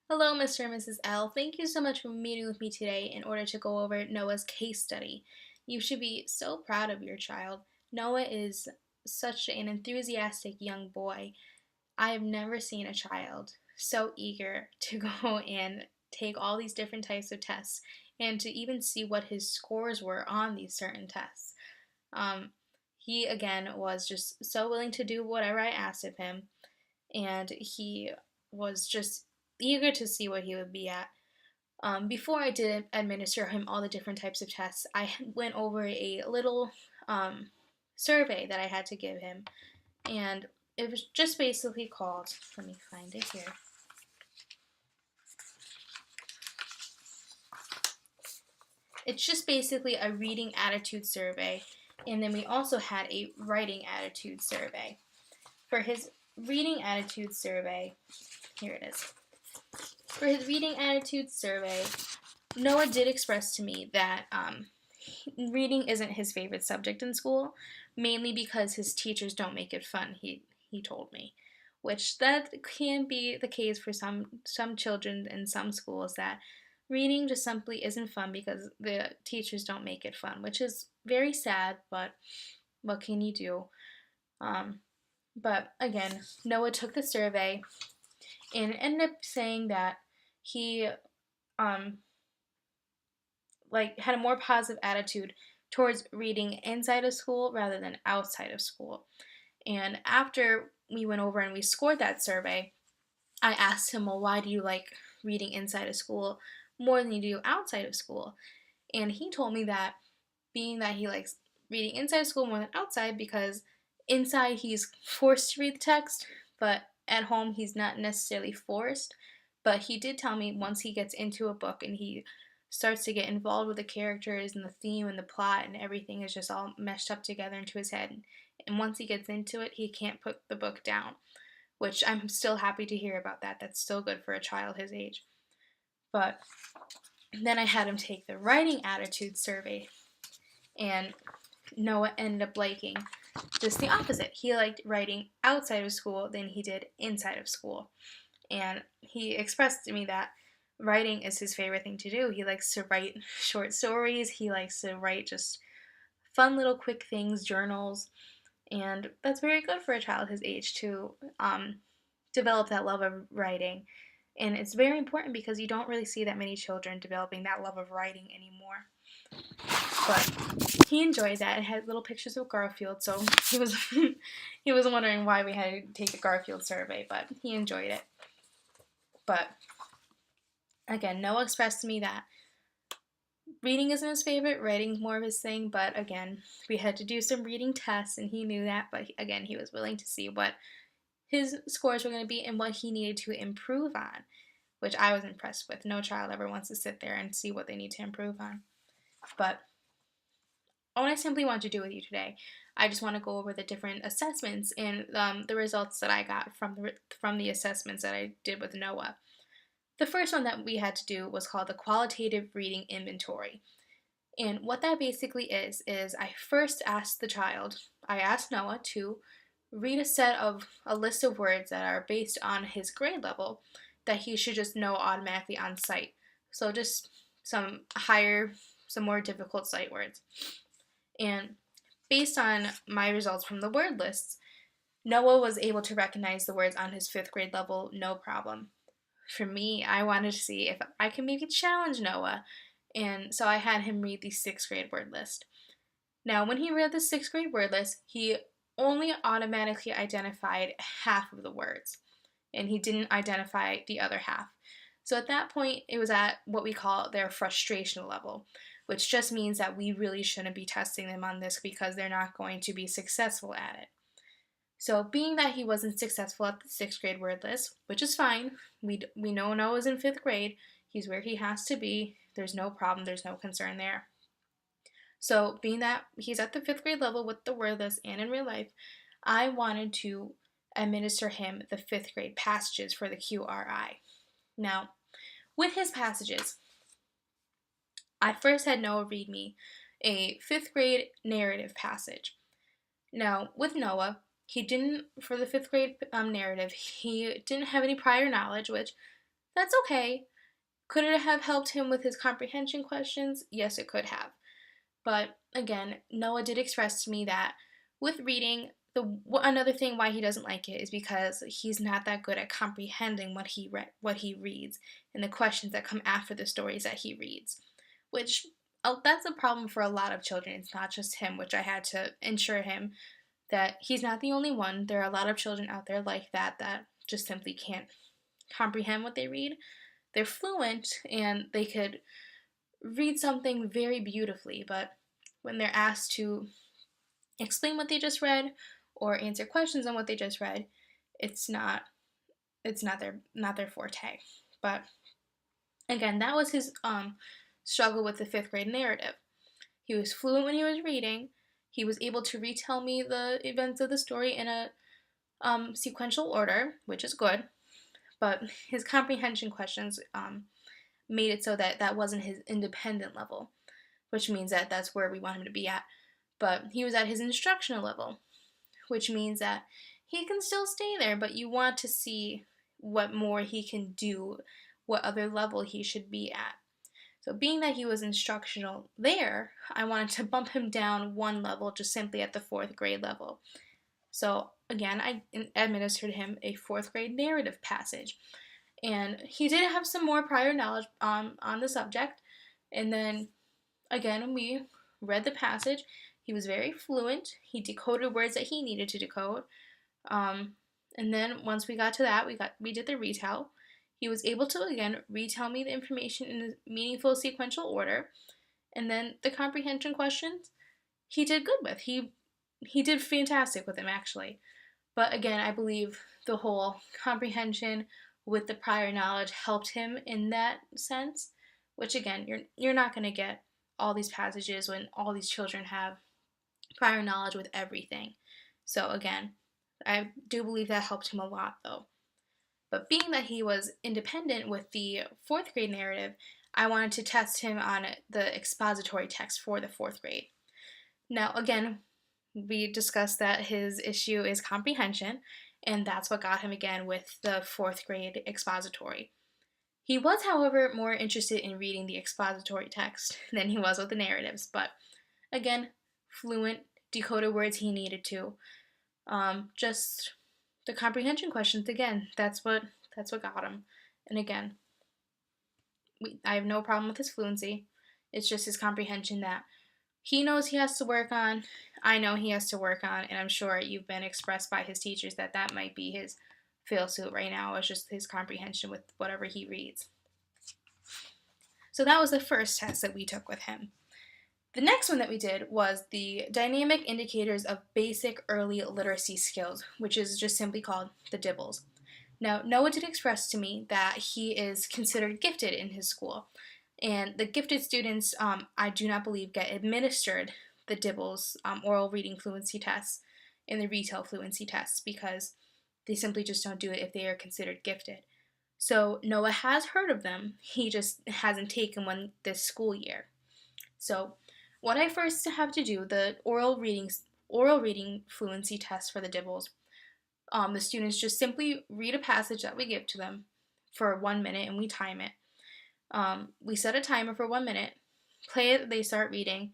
Hello, Mr. and Mrs. L. Thank you so much for meeting with me today in order to go over Noah's case study. You should be so proud of your child. Noah is such an enthusiastic young boy. I have never seen a child so eager to go and take all these different types of tests and to even see what his scores were on these certain tests. Um, he, again, was just so willing to do whatever I asked of him, and he was just eager to see what he would be at. Before I did administer him all the different types of tests, I went over a little survey that I had to give him, and it was just basically called, let me find it here. It's just basically a reading attitude survey, and then we also had a writing attitude survey. For his reading attitude survey, here it is. For his reading attitude survey, Noah did express to me that reading isn't his favorite subject in school, mainly because his teachers don't make it fun. He told me, which that can be the case for some children in some schools, that reading just simply isn't fun because the teachers don't make it fun, which is very sad. But what can you do? Um, but again, Noah took the survey and ended up saying that he um, had a more positive attitude towards reading inside of school rather than outside of school. And after we went over and we scored that survey, I asked him, well, why do you like reading inside of school more than you do outside of school? And he told me that being that he likes reading inside of school more than outside, because inside he's forced to read the text, but at home he's not necessarily forced. But he did tell me once he gets into a book and he starts to get involved with the characters and the theme and the plot and everything is just all meshed up together into his head. And once he gets into it, he can't put the book down, which I'm still happy to hear about that. That's still good for a child his age. But then I had him take the writing attitude survey, and Noah ended up liking just the opposite. He liked writing outside of school than he did inside of school. And he expressed to me that writing is his favorite thing to do. He likes to write short stories, he likes to write just fun little quick things, journals, and that's very good for a child his age to develop that love of writing. And it's very important because you don't really see that many children developing that love of writing anymore. But he enjoyed that. It had little pictures of Garfield, so he was he was wondering why we had to take a Garfield survey, but he enjoyed it. But again, Noah expressed to me that reading isn't his favorite, writing's more of his thing, but again, we had to do some reading tests and he knew that, but again, he was willing to see what his scores were going to be and what he needed to improve on, which I was impressed with. No child ever wants to sit there and see what they need to improve on. But what I simply want to do with you today, I just want to go over the different assessments and the results that I got from the assessments that I did with Noah. The first one that we had to do was called the Qualitative Reading Inventory. And what that basically is I first asked I asked Noah to read a list of words that are based on his grade level that he should just know automatically on sight. So just some more difficult sight words. And based on my results from the word lists, Noah was able to recognize the words on his fifth grade level, no problem. For me, I wanted to see if I can maybe challenge Noah, and so I had him read the sixth grade word list. Now, when he read the sixth grade word list, he only automatically identified half of the words, and he didn't identify the other half. So at that point, it was at what we call their frustration level, which just means that we really shouldn't be testing them on this because they're not going to be successful at it. So, being that he wasn't successful at the sixth grade word list, which is fine, we know Noah's in fifth grade, he's where he has to be, there's no problem, there's no concern there. So, being that he's at the fifth grade level with the word list and in real life, I wanted to administer him the fifth grade passages for the QRI. Now, with his passages, I first had Noah read me a fifth grade narrative passage. Now, with Noah, he didn't, for the fifth grade narrative, he didn't have any prior knowledge, which That's okay. Could it have helped him with his comprehension questions? Yes, it could have. But again, Noah did express to me that with reading, another thing why he doesn't like it is because he's not that good at comprehending what he reads, and the questions that come after the stories that he reads, which that's a problem for a lot of children. It's not just him, which I had to ensure him that he's not the only one. There are a lot of children out there like that just simply can't comprehend what they read. They're fluent and they could read something very beautifully, but when they're asked to explain what they just read or answer questions on what they just read, it's not their forte. But again, that was his struggle with the 5th grade narrative. He was fluent when he was reading. He was able to retell me the events of the story in a sequential order, which is good. But his comprehension questions made it so that that wasn't his independent level, which means that that's where we want him to be at. But he was at his instructional level, which means that he can still stay there, but you want to see what more he can do, what other level he should be at. So being that he was instructional there, I wanted to bump him down one level, just simply at the 4th grade level. So again, I administered him a 4th grade narrative passage. And he did have some more prior knowledge on the subject. And then again, we read the passage. He was very fluent. He decoded words that he needed to decode. And then once we got to that, we did the retell. He was able to again retell me the information in a meaningful sequential order. And then the comprehension questions, he did good with. He did fantastic with them actually. But again, I believe the whole comprehension with the prior knowledge helped him in that sense, which again, you're not going to get all these passages when all these children have prior knowledge with everything. So again, I do believe that helped him a lot though. But being that he was independent with the 4th grade narrative, I wanted to test him on the expository text for the 4th grade. Now again, we discussed that his issue is comprehension, and that's what got him again with the 4th grade expository. He was, however, more interested in reading the expository text than he was with the narratives, but again, fluent, decoded words he needed to. Just the comprehension questions, again, that's what got him. And again, I have no problem with his fluency. It's just his comprehension that he knows he has to work on. I know he has to work on, and I'm sure you've been expressed by his teachers that that might be his fail suit right now. It's just his comprehension with whatever he reads. So that was the first test that we took with him. The next one that we did was the Dynamic Indicators of Basic Early Literacy Skills, which is just simply called the DIBELS. Now, Noah did express to me that he is considered gifted in his school, and the gifted students, I do not believe, get administered the DIBELS oral reading fluency tests and the retell fluency tests because they simply just don't do it if they are considered gifted. So Noah has heard of them, he just hasn't taken one this school year. So what I first have to do, the oral reading fluency test for the DIBELS, the students just simply read a passage that we give to them for 1 minute and we time it. We set a timer for 1 minute, play it, they start reading,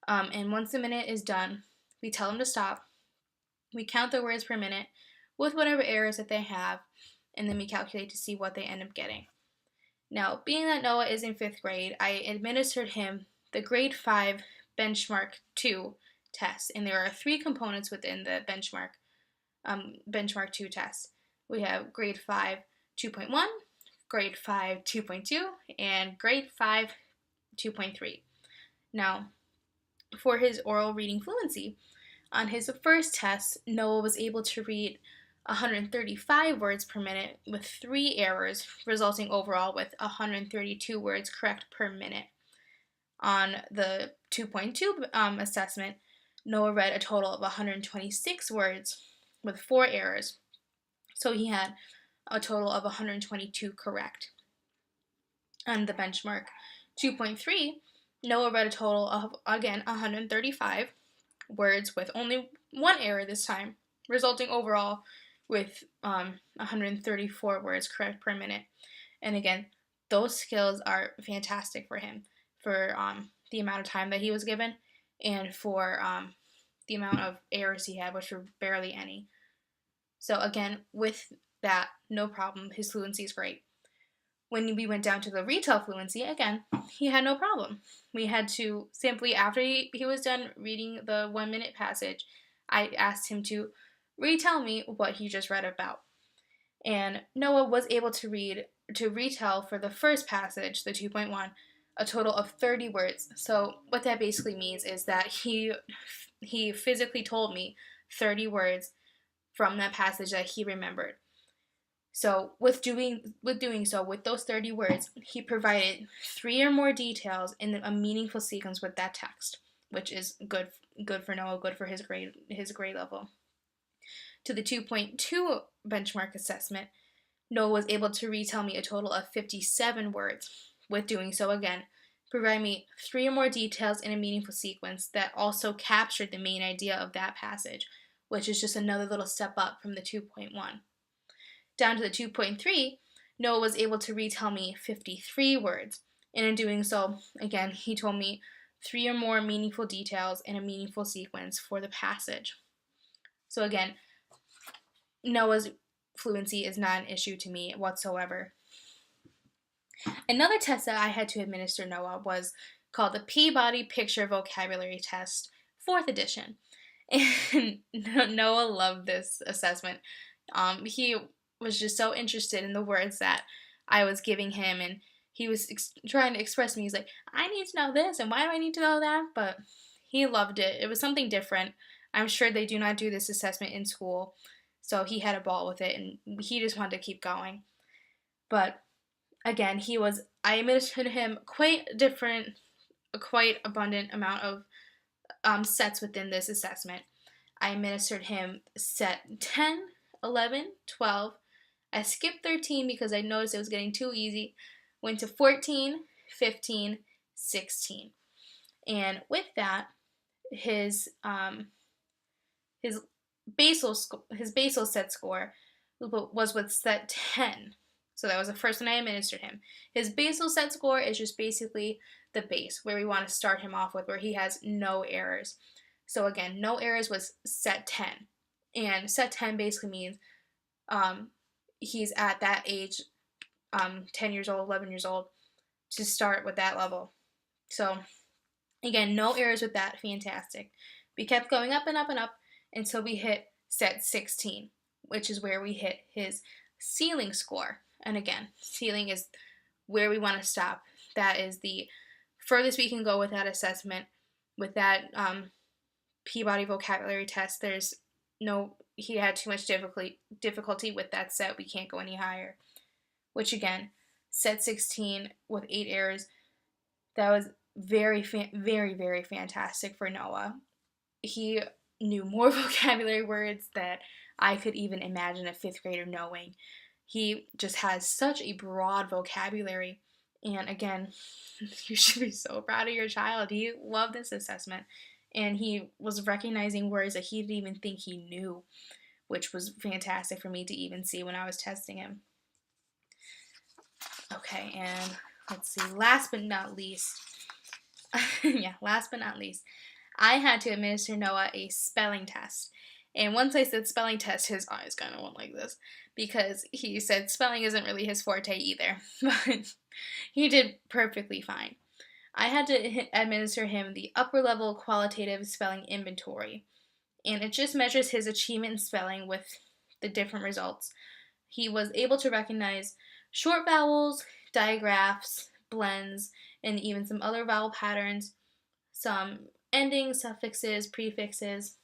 and once the minute is done, we tell them to stop. We count the words per minute with whatever errors that they have, and then we calculate to see what they end up getting. Now, being that Noah is in 5th grade, I administered him the grade 5 benchmark 2 test, and there are 3 components within the benchmark 2 test. We have grade 5 2.1, grade 5 2.2, and grade 5 2.3. Now, for his oral reading fluency, on his first test, Noah was able to read 135 words per minute with 3 errors, resulting overall with 132 words correct per minute. On the 2.2 assessment, Noah read a total of 126 words with 4 errors, so he had a total of 122 correct. On the benchmark 2.3, Noah read a total of, again, 135 words with only 1 error this time, resulting overall with 134 words correct per minute. And again, those skills are fantastic for him for the amount of time that he was given and for the amount of errors he had, which were barely any. So again, with that, no problem. His fluency is great. When we went down to the retail fluency, again, he had no problem. We had to simply, after he was done reading the 1 minute passage, I asked him to retell me what he just read about. And Noah was able to retell for the first passage, the 2.1, a total of 30 words. So what that basically means is that he physically told me 30 words from that passage that he remembered. So with doing so, with those 30 words, he provided 3 or more details in a meaningful sequence with that text, which is good for Noah, good for his grade level. To the 2.2 benchmark assessment, Noah was able to retell me a total of 57 words. With doing so, again, provide me 3 or more details in a meaningful sequence that also captured the main idea of that passage, which is just another little step up from the 2.1. Down to the 2.3, Noah was able to retell me 53 words. And in doing so, again, he told me 3 or more meaningful details in a meaningful sequence for the passage. So again, Noah's fluency is not an issue to me whatsoever. Another test that I had to administer Noah was called the Peabody Picture Vocabulary Test, 4th edition. And Noah loved this assessment. He was just so interested in the words that I was giving him, and he was trying to express to me. He's like, I need to know this, and why do I need to know that? But he loved it. It was something different. I'm sure they do not do this assessment in school, so he had a ball with it, and he just wanted to keep going. But again, I administered him quite abundant amount of sets within this assessment. I administered him set 10, 11, 12. I skipped 13 because I noticed it was getting too easy. Went to 14, 15, 16. And with that, his basal set score was with set 10. So that was the first one I administered him. His basal set score is just basically the base, where we want to start him off with, where he has no errors. So again, no errors was set 10. And set 10 basically means he's at that age, 10 years old, 11 years old, to start with that level. So again, no errors with that. Fantastic. We kept going up and up and up until we hit set 16, which is where we hit his ceiling score. And again, ceiling is where we want to stop. That is the furthest we can go with that assessment. With that Peabody vocabulary test, he had too much difficulty with that set. We can't go any higher. Which again, set 16 with 8 errors, that was very, very, very fantastic for Noah. He knew more vocabulary words that I could even imagine a 5th grader knowing. He just has such a broad vocabulary. And again, you should be so proud of your child. He loved this assessment. And he was recognizing words that he didn't even think he knew, which was fantastic for me to even see when I was testing him. Okay, and let's see, last but not least, I had to administer Noah a spelling test. And once I said spelling test, his eyes kind of went like this, because he said spelling isn't really his forte either, but he did perfectly fine. I had to administer him the upper level qualitative spelling inventory, and it just measures his achievement in spelling with the different results. He was able to recognize short vowels, digraphs, blends, and even some other vowel patterns, some endings, suffixes, prefixes.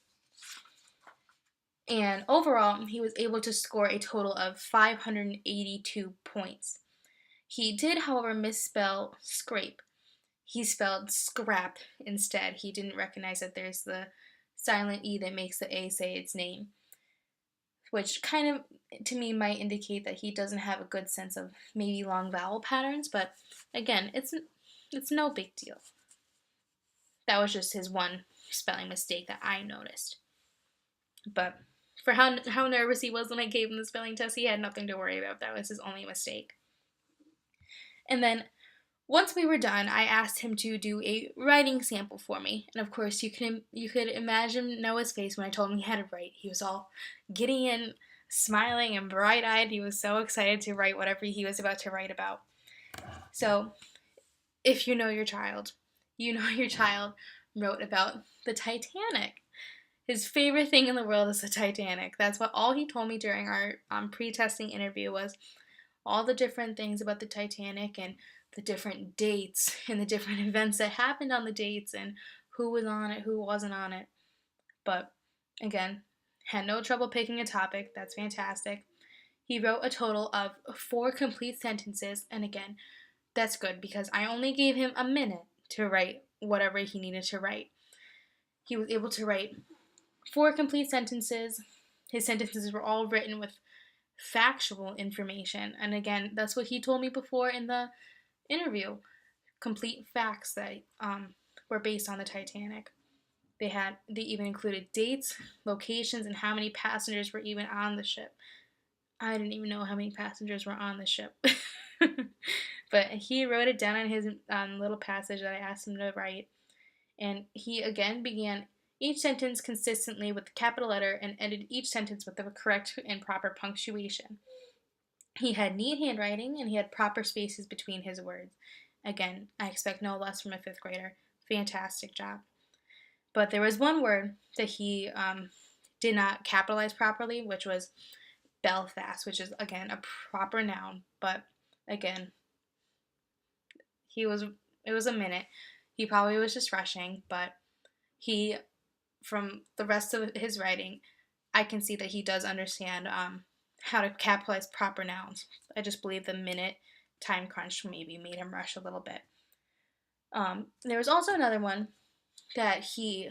And overall, he was able to score a total of 582 points. He did, however, misspell scrape. He spelled scrap instead. He didn't recognize that there's the silent E that makes the A say its name, which kind of, to me, might indicate that he doesn't have a good sense of maybe long vowel patterns, but again, it's no big deal. That was just his one spelling mistake that I noticed. But for how nervous he was when I gave him the spelling test, he had nothing to worry about. That was his only mistake. And then once we were done, I asked him to do a writing sample for me. And of course, you could imagine Noah's face when I told him he had to write. He was all giddy and smiling and bright-eyed. He was so excited to write whatever he was about to write about. So, if you know your child, you know your child wrote about the Titanic. His favorite thing in the world is the Titanic. That's what all he told me during our pre-testing interview was all the different things about the Titanic and the different dates and the different events that happened on the dates and who was on it, who wasn't on it. But again, had no trouble picking a topic. That's fantastic. He wrote a total of 4 complete sentences, and again, that's good because I only gave him a minute to write whatever he needed to write. He was able to write 4 complete sentences. His sentences were all written with factual information, and again, that's what he told me before in the interview. Complete facts that were based on the Titanic. They even included dates, locations, and how many passengers were even on the ship. I didn't even know how many passengers were on the ship. But he wrote it down in his little passage that I asked him to write. And he again began each sentence consistently with the capital letter and ended each sentence with the correct and proper punctuation. He had neat handwriting and he had proper spaces between his words. Again, I expect no less from a 5th grader. Fantastic job. But there was one word that he did not capitalize properly, which was Belfast, which is, again, a proper noun. But, again, it was a minute. He probably was just rushing, but from the rest of his writing, I can see that he does understand how to capitalize proper nouns. I just believe the minute time crunch maybe made him rush a little bit. There was also another one that he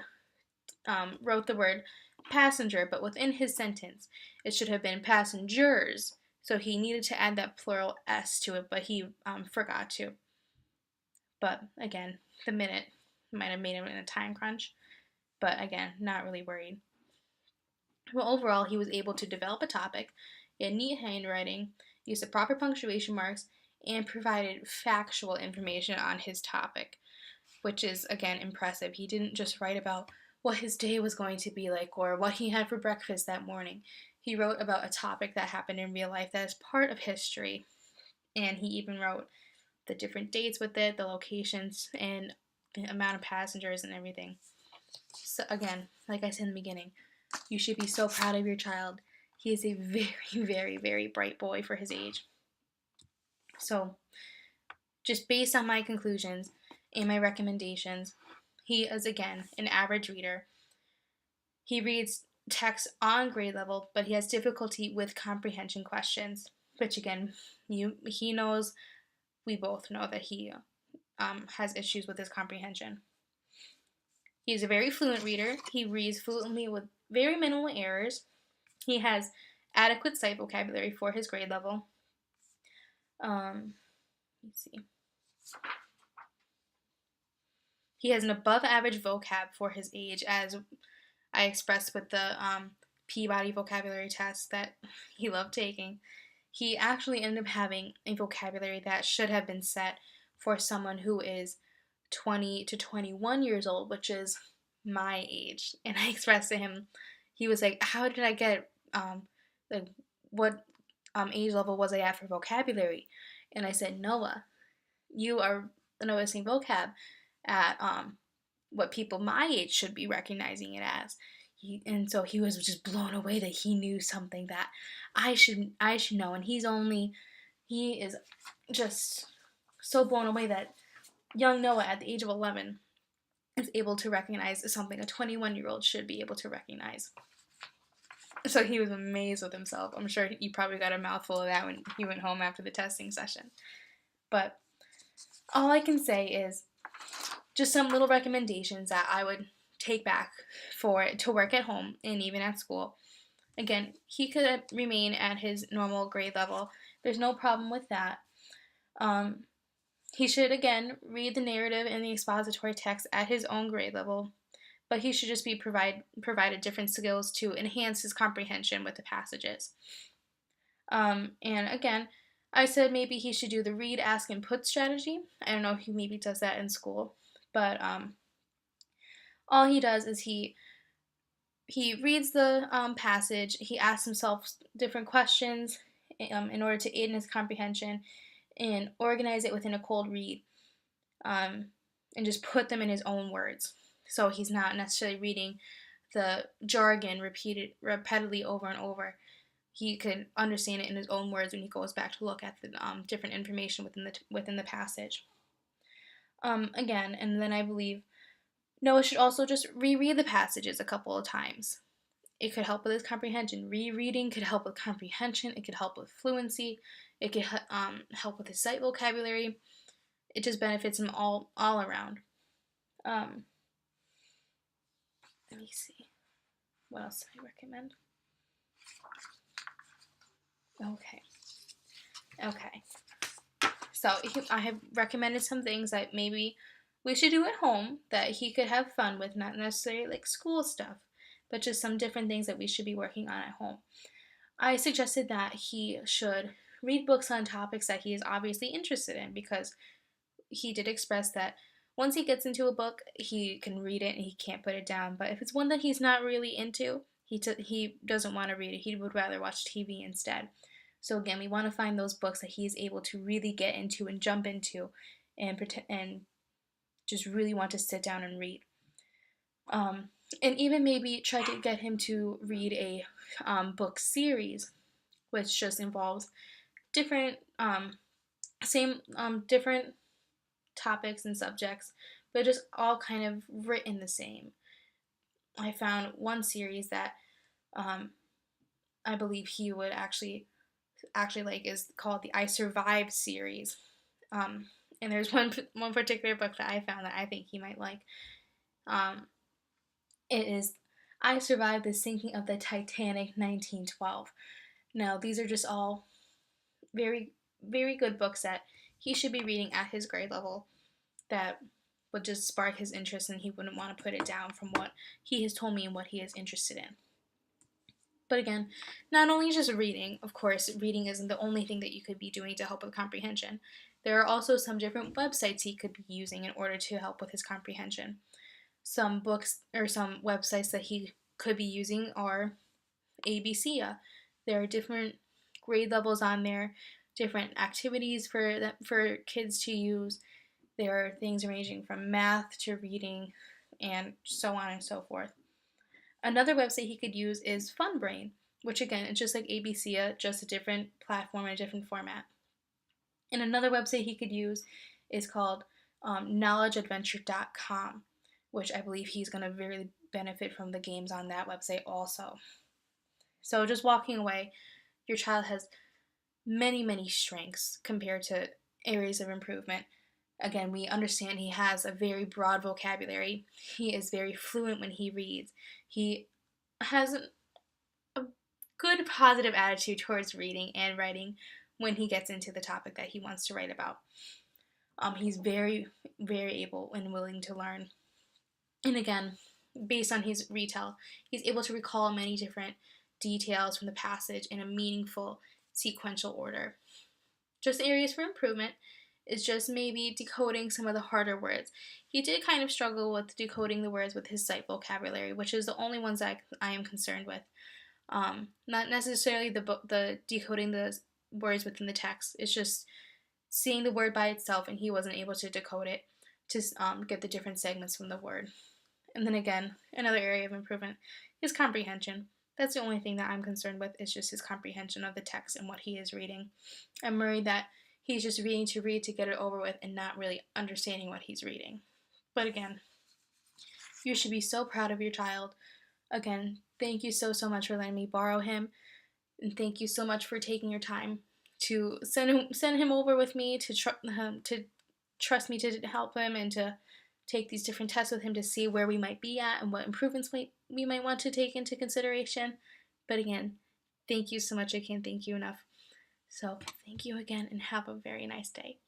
wrote the word passenger, but within his sentence, it should have been passengers. So he needed to add that plural S to it, but he forgot to. But again, the minute might have made him in a time crunch. But again, not really worried. Well, overall, he was able to develop a topic, he had neat handwriting, used the proper punctuation marks, and provided factual information on his topic, which is, again, impressive. He didn't just write about what his day was going to be like or what he had for breakfast that morning. He wrote about a topic that happened in real life that is part of history, and he even wrote the different dates with it, the locations, and the amount of passengers and everything. So again, like I said in the beginning, you should be so proud of your child. He is a very, very, very bright boy for his age. So, just based on my conclusions and my recommendations, he is, again, an average reader. He reads text on grade level, but he has difficulty with comprehension questions, which, again, he knows, we both know that he has issues with his comprehension. He is a very fluent reader. He reads fluently with very minimal errors. He has adequate sight vocabulary for his grade level. Let's see. He has an above average vocab for his age, as I expressed with the Peabody vocabulary test that he loved taking. He actually ended up having a vocabulary that should have been set for someone who is 20 to 21 years old, which is my age. And I expressed to him, he was like, how did I get, what age level was I at for vocabulary? And I said, Noah, you are noticing vocab at what people my age should be recognizing it as. And so he was just blown away that he knew something that I should know. And he is just so blown away that young Noah at the age of 11 is able to recognize something a 21-year-old should be able to recognize. So he was amazed with himself. I'm sure he probably got a mouthful of that when he went home after the testing session. But all I can say is just some little recommendations that I would take back to work at home and even at school. Again, he could remain at his normal grade level. There's no problem with that. He should, again, read the narrative and the expository text at his own grade level, but he should just be provided different skills to enhance his comprehension with the passages. And again, I said maybe he should do the read, ask, and put strategy. I don't know if he maybe does that in school, but all he does is he reads the passage. He asks himself different questions in order to aid in his comprehension and organize it within a cold read, and just put them in his own words. So he's not necessarily reading the jargon repeated repeatedly over and over. He could understand it in his own words when he goes back to look at the different information within the passage. Again, and then I believe Noah should also just reread the passages a couple of times. It could help with his comprehension. Rereading could help with comprehension. It could help with fluency. It could help with his sight vocabulary. It just benefits him all around. Let me see. What else do I recommend? Okay. So I have recommended some things that maybe we should do at home that he could have fun with, not necessarily like school stuff, but just some different things that we should be working on at home. I suggested that he should read books on topics that he is obviously interested in, because he did express that once he gets into a book, he can read it and he can't put it down. But if it's one that he's not really into, he doesn't want to read it. He would rather watch TV instead. So again, we want to find those books that he is able to really get into and jump into, and just really want to sit down and read. And even maybe try to get him to read a book series, which just involves different different topics and subjects, but just all kind of written the same. I found one series that I believe he would actually like, is called the I Survived series. And there's one particular book that I found that I think he might like. It is I Survived the Sinking of the Titanic 1912. Now, these are just all very, very good books that he should be reading at his grade level, that would just spark his interest and he wouldn't want to put it down from what he has told me and what he is interested in. But again, not only just reading, of course, reading isn't the only thing that you could be doing to help with comprehension. There are also some different websites he could be using in order to help with his comprehension. Some books or some websites that he could be using are ABCA. There are different grade levels on there, different activities for kids to use. There are things ranging from math to reading and so on and so forth. Another website he could use is FunBrain, which again, it's just like ABCA, just a different platform and a different format. And another website he could use is called knowledgeadventure.com, which I believe he's going to really benefit from the games on that website also. So just walking away, your child has many, many strengths compared to areas of improvement. Again, we understand he has a very broad vocabulary. He is very fluent when he reads. He has a good positive attitude towards reading and writing when he gets into the topic that he wants to write about. He's very, very able and willing to learn. And again, based on his retell, he's able to recall many different details from the passage in a meaningful, sequential order. Just areas for improvement is just maybe decoding some of the harder words. He did kind of struggle with decoding the words with his sight vocabulary, which is the only ones that I am concerned with. Not necessarily the decoding the words within the text. It's just seeing the word by itself, and he wasn't able to decode it to get the different segments from the word. And then again, another area of improvement is comprehension. That's the only thing that I'm concerned with, is just his comprehension of the text and what he is reading. I'm worried that he's just reading to read to get it over with and not really understanding what he's reading. But again, you should be so proud of your child. Again, thank you so much for letting me borrow him. And thank you so much for taking your time to send him over with me, to trust me to help him and to take these different tests with him to see where we might be at and what improvements we might want to take into consideration. But again, thank you so much. I can't thank you enough. So thank you again and have a very nice day.